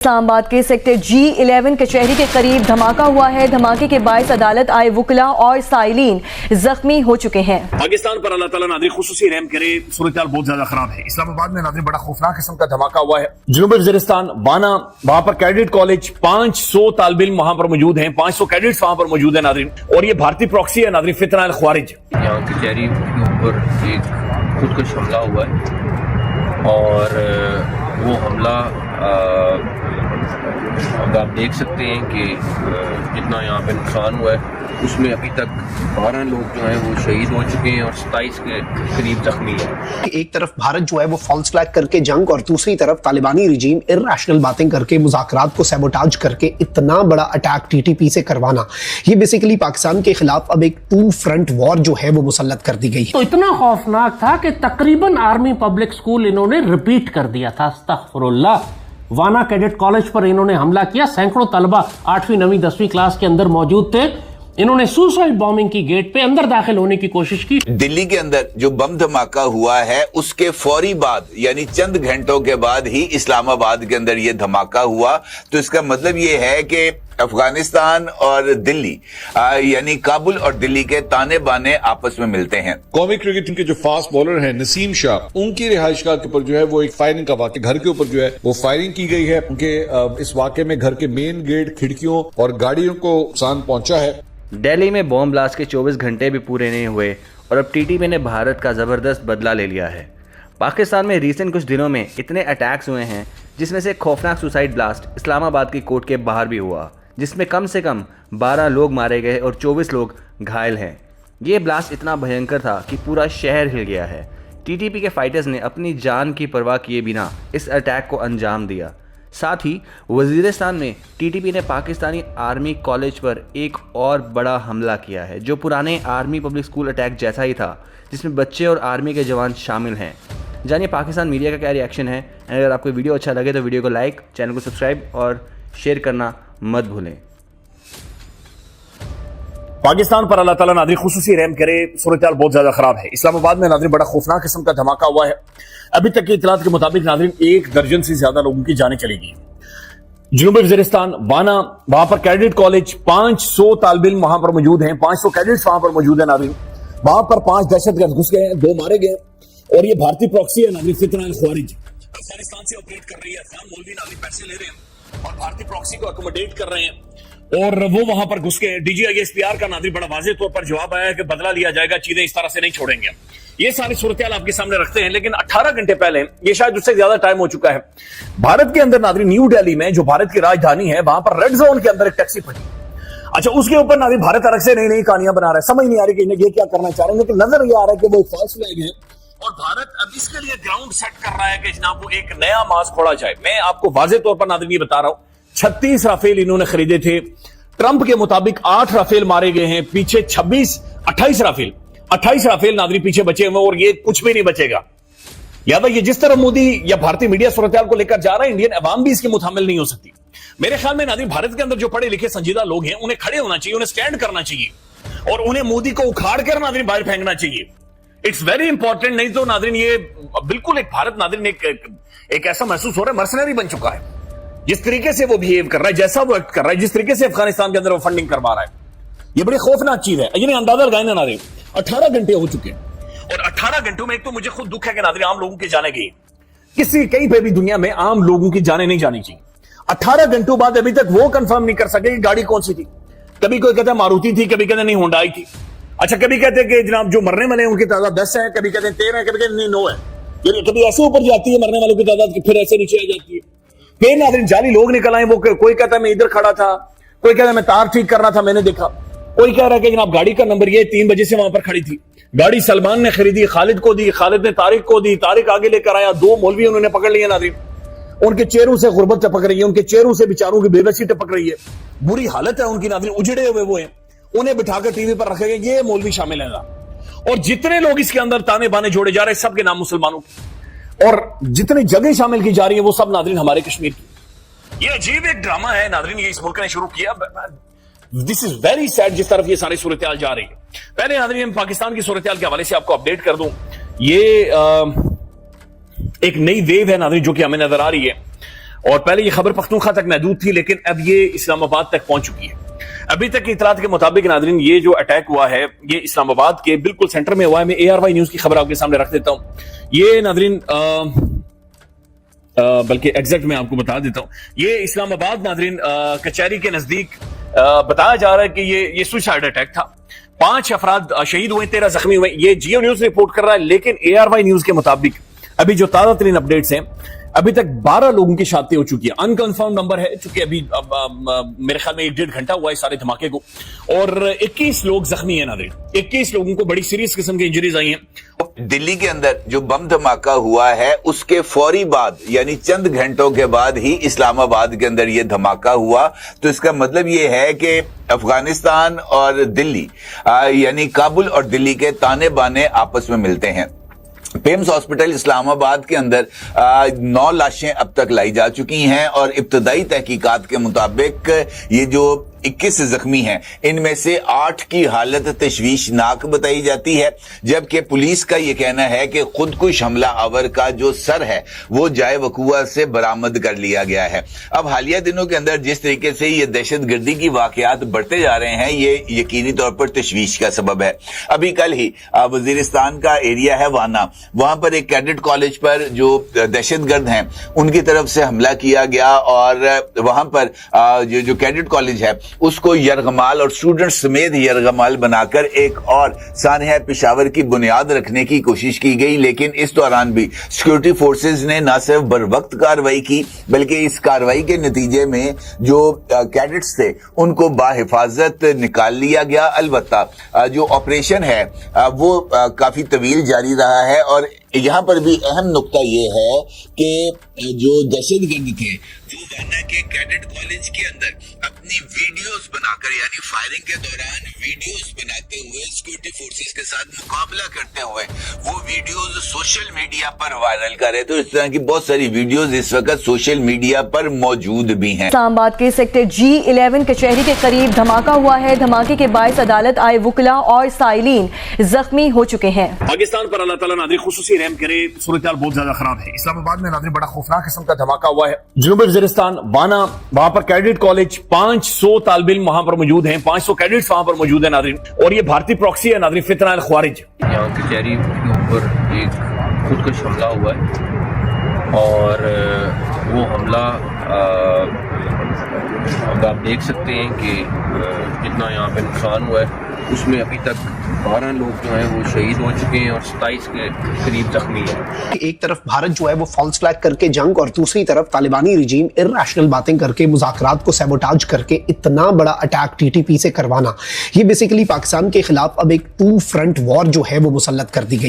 इस्लामाबाद के sector G11 कचहरी के करीब धमाका हुआ है। धमाके के बायस अदालत आए वुकला और साइलिन जख्मी हो चुके हैं। पाकिस्तान पर अल्लाह ताला नाज़रीन खुसूसी रहम करे। सूरत-ए-हाल बहुत ज्यादा खराब है। इस्लामाबाद में नाज़रीन बड़ा खौफनाक किस्म का धमाका हुआ है। जनूबी वज़ीरिस्तान बाना, वहां पर कैडेट कॉलेज 500 तालिब इल्म वहां पर मौजूद हैं, 500 कैडेट्स वहां पर मौजूद है नाज़रीन। और ये भारतीय प्रॉक्सी है नाज़रीन, फितना अल ख्वारिज। यहाँ कचहरी के ऊपर एक खुदकुश हमला हुआ है और वो हमला अब आप देख सकते हैं कि जितना यहाँ पे नुकसान हुआ है उसमें अभी तक 12 लोग जो हैं वो शहीद हो चुके हैं और 27 के करीब जख्मी हैं। एक तरफ भारत जो है वो फॉल्स फ्लैग करके जंग और दूसरी तरफ तालिबानी रिजीम इर्रेशनल बातें करके मुज़ाकरात को सैबोटाज करके इतना बड़ा अटैक टीटीपी से करवाना, ये बेसिकली पाकिस्तान के खिलाफ अब एक टू फ्रंट वॉर जो है वो मुसल्लत कर दी गई है। तो इतना खौफनाक था कि तकरीबन आर्मी पब्लिक स्कूल इन्होंने रिपीट कर दिया था। अस्तगफुरुल्लाह। वाना कैडेट कॉलेज पर इन्होंने हमला किया। सैकड़ों तलबा 8वीं 9वीं 10वीं क्लास के अंदर मौजूद थे। इन्होंने सुसाइड बॉम्बिंग की, गेट पे अंदर दाखिल होने की कोशिश की। दिल्ली के अंदर जो बम धमाका हुआ है उसके फौरी बाद यानी चंद घंटों के बाद ही इस्लामाबाद के अंदर यह धमाका हुआ। तो इसका मतलब यह है कि अफगानिस्तान और दिल्ली यानी काबुल और दिल्ली के ताने बाने आपस में मिलते हैं। कौमी क्रिकेट टीम के जो फास्ट बॉलर हैं नसीम शाह, उनकी रिहाइशगाह के ऊपर जो है वो एक फायरिंग का वाक़या, घर के ऊपर जो है वो फायरिंग की गई है। उनके इस वाक़े में घर के मेन गेट, खिड़कियों और गाड़ियों को नुकसान पहुंचा है। दिल्ली में बॉम्ब ब्लास्ट के 24 घंटे भी पूरे नहीं हुए और अब टीटीपी ने भारत का ज़बरदस्त बदला ले लिया है। पाकिस्तान में रिसेंट कुछ दिनों में इतने अटैक्स हुए हैं जिसमें से खौफनाक सुसाइड ब्लास्ट इस्लामाबाद की कोर्ट के बाहर भी हुआ, जिसमें कम से कम 12 लोग मारे गए और 24 लोग घायल हैं। ये ब्लास्ट इतना भयंकर था कि पूरा शहर हिल गया है। टीटीपी के फाइटर्स ने अपनी जान की परवाह किए बिना इस अटैक को अंजाम दिया। साथ ही वज़ीरिस्तान में टीटीपी ने पाकिस्तानी आर्मी कॉलेज पर एक और बड़ा हमला किया है, जो पुराने आर्मी पब्लिक स्कूल अटैक जैसा ही था, जिसमें बच्चे और आर्मी के जवान शामिल हैं। जानिए पाकिस्तान मीडिया का क्या रिएक्शन है। अगर आपको वीडियो अच्छा लगे तो वीडियो को लाइक, चैनल को सब्सक्राइब और शेयर करना मत भूलें। पाकिस्तान पर अल्लाह ताला नाज़रीन खुसूसी रहम करे। सूरत-ए-हाल बहुत ज्यादा खराब है। इस्लामाबाद में नाज़रीन बड़ा खौफनाक किस्म का धमाका हुआ है। अभी तक की इतलात के मुताबिक नाज़रीन 1 दर्जन से ज्यादा लोगों की जानें चली गई। जनूबी वज़ीरिस्तान बाना, वहां पर कैडेट कॉलेज 500 तालिब इल्म वहां पर मौजूद हैं, 500 कैडेट्स वहां पर मौजूद है नाज़रीन। वहां पर 5 दहशतगर्द घुस गए हैं, 2 मारे गए और ये भारतीय प्रॉक्सी है नाज़रीन, फितना अल ख्वारिज। अफगानिस्तान से ऑपरेट कर रही है। अफगान मौलवी नाज़रीन पैसे ले रहे हैं और भारतीय प्रॉक्सी को अकोमोडेट कर रहे हैं और वो वहां पर घुस गए। DGISPR का नाज़रीन बड़ा वाज़ेह तौर पर जवाब आया है कि बदला लिया जाएगा, चीजें इस तरह से नहीं छोड़ेंगे। ये सारी सूरत-ए-हाल आपके सामने रखते हैं, लेकिन 18 घंटे पहले, ये शायद उससे ज्यादा टाइम हो चुका है, भारत के अंदर नाज़रीन न्यू दिल्ली में जो भारत की राजधानी है वहां पर रेड जोन के अंदर एक टैक्सी फटी। अच्छा, उसके ऊपर नाज़रीन भारत अलग से नई नई कहानियां बना रहा है। समझ नहीं आ रही कि ये क्या करना चाह रहे हैं, लेकिन नजर ये आ रहा है कि वो एक फॉल्स फ्लैग है और भारत अब इसके लिए ग्राउंड सेट कर रहा है कि जनाब वो एक नया मास खोला जाए। मैं आपको वाज़ेह तौर पर नाज़रीन ये बता रहा हूं, 36 राफेल इन्होंने खरीदे थे। ट्रंप के मुताबिक 8 राफेल मारे गए हैं, पीछे 28 राफेल नाज़रीन पीछे बचे हुए और ये कुछ भी नहीं बचेगा। याद है, ये जिस तरह मोदी या भारतीय मीडिया सूरत-ए-हाल को लेकर जा रहा है, इंडियन अवाम भी इसके मुतामिल नहीं हो सकती। मेरे ख्याल में नाज़रीन भारत के अंदर जो पढ़े लिखे संजीदा लोग हैं उन्हें खड़े होना चाहिए, उन्हें स्टैंड करना चाहिए और उन्हें मोदी को उखाड़ कर नाज़रीन बाहर फेंकना चाहिए। It's very important. नहीं तो नाज़रीन ये बिल्कुल एक भारत नाज़रीन एक ऐसा महसूस हो रहा है मर्सनरी बन चुका है। जिस तरीके से वो बिहेव कर रहा है, जैसा वो एक्ट कर रहा है, जिस तरीके से अफगानिस्तान के अंदर वो फंडिंग करवा रहा है, ये बड़ी खौफनाक चीज है। यानी अंदाजा लगाए ना नाज़रीन, 18 घंटे हो चुके हैं और 18 घंटों में एक तो मुझे खुद दुख है कि नाज़रीन आम लोगों की जाने गई। किसी कहीं पे भी दुनिया में आम लोगों की जाने नहीं जानी चाहिए। 18 घंटों बाद अभी तक वो कंफर्म नहीं कर सके कि गाड़ी कौन सी थी। कभी कोई कहता है मारुति थी, कभी कहते नहीं होंडाई थी। अच्छा, कभी कहते हैं कि जनाब जो मरने वाले हैं उनकी तादाद 10 है, कभी कहते हैं 13 है, कभी कहते नहीं 9 है। कभी ऐसे ऊपर जाती है मरने वालों की तादाद, फिर ऐसे नीचे आ जाती है। फिर नाज़रीन जाली लोग निकल आए। वो कोई कहता है मैं इधर खड़ा था, कोई कहता है मैं तार ठीक कर रहा था, मैंने देखा। कोई कह रहा है कि जनाब गाड़ी का नंबर ये 3 बजे से वहां पर खड़ी थी। गाड़ी सलमान ने खरीदी, खालिद को दी, खालिद ने तारिक को दी, तारिक आगे लेकर आया। 2 मौलवी उन्होंने पकड़ लिया नाज़रीन। उनके चेहरों से गुर्बत टपक रही है, उनके चेहरों से बेचारों की बेबसी टपक रही है, बुरी हालत है उनकी नाज़रीन, उजड़े हुए वो हैं। उन्हें बिठाकर टीवी पर रखे गए, ये मौलवी शामिल है। और जितने लोग इसके अंदर ताने बाने जोड़े जा रहे हैं सबके नाम मुसलमानों के, और जितनी जगह शामिल की जा रही है वो सब नाज़रीन हमारे कश्मीर की। ये अजीब एक ड्रामा है नाज़रीन, ये इस मुल्क ने शुरू किया। दिस इज वेरी सैड जिस तरफ ये सारी सूरत-ए-हाल जा रही है। पहले नाज़रीन पाकिस्तान की सूरत-ए-हाल के हवाले से आपको अपडेट कर दूं, ये एक नई वेव है नाज़रीन जो कि हमें नजर आ रही है। और पहले ये खबर पख्तूनख्वा तक महदूद थी, लेकिन अब ये इस्लामाबाद तक पहुंच चुकी है। अभी तक की इतलात के मुताबिक नाजरीन, ये जो अटैक हुआ है ये इस्लामाबाद के बिल्कुल सेंटर में हुआ है। मैं ARY न्यूज की खबर आपके सामने रख देता हूं। ये नाजरीन बल्कि एग्जैक्ट मैं आपको बता देता हूं, ये इस्लामाबाद नाजरीन कचहरी के नजदीक बताया जा रहा है कि ये सुसाइड अटैक था। 5 अफराद शहीद हुए, 13 जख्मी हुए। ये जियो न्यूज रिपोर्ट कर रहा है, लेकिन ARY न्यूज के मुताबिक अभी जो ताजा तरीन अपडेट्स हैं, अभी तक 12 लोगों की शहादतें हो चुकी है। अनकंफर्म नंबर है, चूंकि अभी मेरे ख्याल में 1-1.5 घंटा हुआ है सारे धमाके को, और 21 लोग जख्मी है नाज़रीन। 21 लोगों को बड़ी सीरियस किस्म की इंजरीज आई हैं। दिल्ली के अंदर जो बम धमाका हुआ है उसके फौरी बाद यानी चंद घंटों के बाद ही इस्लामाबाद के अंदर यह धमाका हुआ। तो इसका मतलब यह है कि अफगानिस्तान और दिल्ली यानी काबुल और दिल्ली के ताने बाने आपस में मिलते हैं। पेम्स हॉस्पिटल इस्लामाबाद के अंदर 9 लाशें अब तक लाई जा चुकी हैं और इब्तदाई तहकीकात के मुताबिक ये जो 21 जख्मी हैं, इनमें से 8 की हालत तशवीशनाक बताई जाती है, जबकि पुलिस का यह कहना है कि खुदकुश हमला आवर का जो सर है वो जाए वकूआ से बरामद कर लिया गया है। अब हालिया दिनों के अंदर जिस तरीके से ये दहशतगर्दी की वाकयात बढ़ते जा रहे हैं, ये यकीनी तौर पर तशवीश का सबब है। अभी कल ही वजीरिस्तान का एरिया है वाना, वहां पर एक कैडेट कॉलेज पर जो दहशतगर्द हैं उनकी तरफ से हमला किया गया और वहां पर जो कैडेट कॉलेज है उसको यरगमाल और स्टूडेंट समेत यरगमाल बनाकर एक और सानहा पेशावर की बुनियाद रखने की कोशिश की गई। लेकिन इस दौरान भी सिक्योरिटी फोर्सेस ने न सिर्फ बर वक्त कार्रवाई की, बल्कि इस कार्रवाई के नतीजे में जो कैडेट्स थे उनको बाहिफाजत निकाल लिया गया। अलबत्ता जो ऑपरेशन है वो काफी तवील जारी रहा है और यहां पर भी अहम नुक्ता यह है कि जो दहशतगर्द थे वो वाना के कैडेट कॉलेज के अंदर अपनी वीडियोस बनाकर यानी फायरिंग के दौरान वीडियोस बनाते हुए सिक्योरिटी फोर्सेस के साथ मुकाबला करते हुए वो वीडियोस सोशल मीडिया पर वायरल कर रहे। तो इस तरह की बहुत सारी वीडियोस इस वक्त सोशल मीडिया पर मौजूद भी हैं। इस्लामाबाद के सेक्टर G11 कचहरी के करीब धमाका हुआ है। धमाके के बायस अदालत आए वुकला और साइलीन जख्मी हो चुके हैं। पाकिस्तान पर अल्लाह ताला नाज़रीन खुसूसी रहम करे, सूरत हाल बहुत ज्यादा खराब है। इस्लामाबाद में नाज़रीन बड़ा खौफनाक किस्म का धमाका हुआ है। जनूबी वज़ीरिस्तान वाना, वहां पर कैडेट कॉलेज 500 तालिब इल्म वहां पर मौजूद हैं, 500 कैडेट्स वहां पर मौजूद है नाज़रीन, और ये भारतीय प्रॉक्सी है नाज़रीन, फितना अल ख्वारिज। यहाँ कचहरी के ऊपर एक खुदकुश हमला हुआ है और वो हमला अब आप देख सकते हैं कि जितना यहाँ पे नुकसान हुआ है उसमें अभी तक 12 लोग जो हैं वो शहीद हो चुके हैं और 27 के करीब जख्मी हैं। एक तरफ भारत जो है वो फॉल्स फ्लैग करके जंग और दूसरी तरफ तालिबानी रिजीम इर्रेशनल बातें करके मुज़ाकरात को सैबोटाज करके इतना बड़ा अटैक TTP से करवाना, ये बेसिकली पाकिस्तान के खिलाफ अब एक 2 फ्रंट वॉर जो है वो मुसल्लत कर दी गई है।